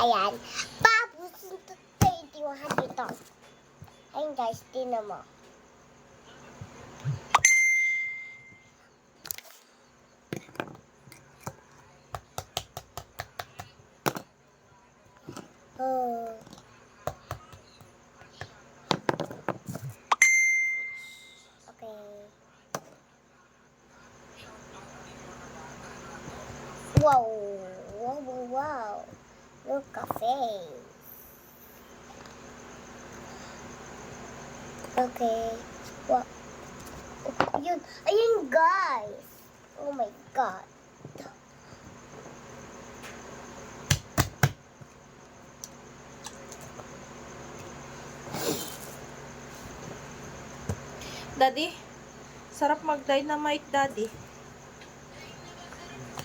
Ayan. Tapos, itiwahan dito. Ayun guys, tinan mo. Oh. Okay. Wow. Wow, wow, wow. Look at face. Okay. Wow. Ayun. Ayun guys. Oh my God. Daddy, sarap mag-dynamite, Daddy.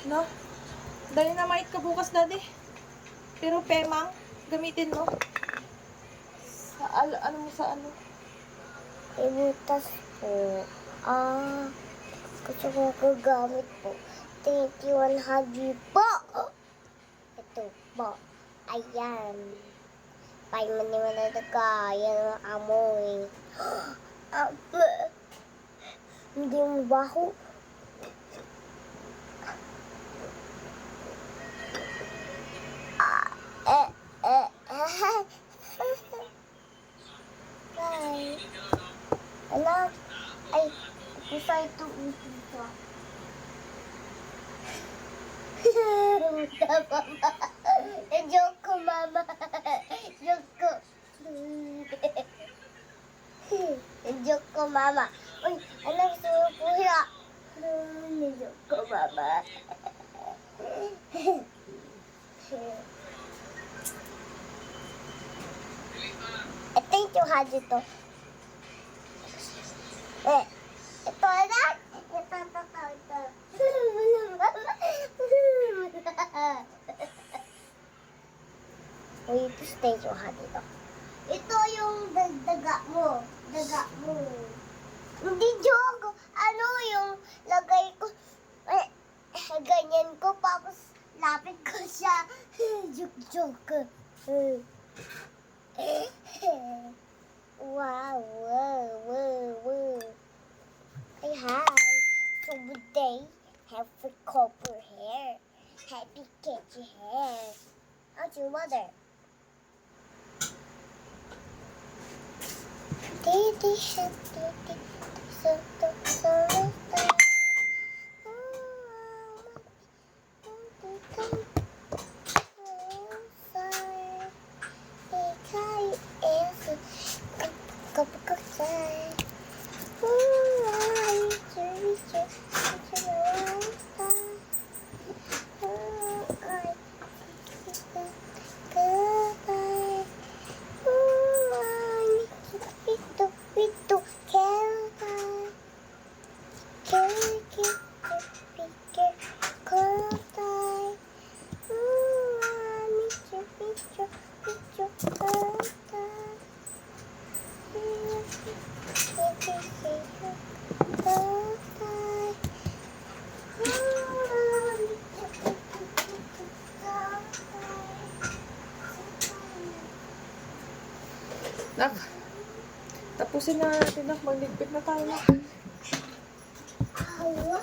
No? Dynamite ka bukas, Daddy. Pero pemang, gamitin mo. Ano mo sa ano? Ibutas po. Gusto ko gagamit po. 21 hagi po. Ito po. Ayan. Paano naman na kaya ng amoy. Apo. Hindi mo baho. Ay. Anak. Ay. Pusa ito. Pusa. Pusa, mama. Joke ko, mama. Joke ko. Joke ko, mama. Uy, anak, sumukuya. Joke ko, mama. Ito yung 200 to. Ito, anak. Ito. Uy, ito stage 200 to. Ito yung daga mo. Daga mo. Hindi joke. Ano yung lagay ko. Ganyan ko. Tapos lapit ko siya. Joke. Wow. Hey, hi. So good day. Happy copper hair. Happy catchy hair. How's your mother? Didi, Nak, tapusin na natin, nak. Magligpit na tayo, nak. Hello.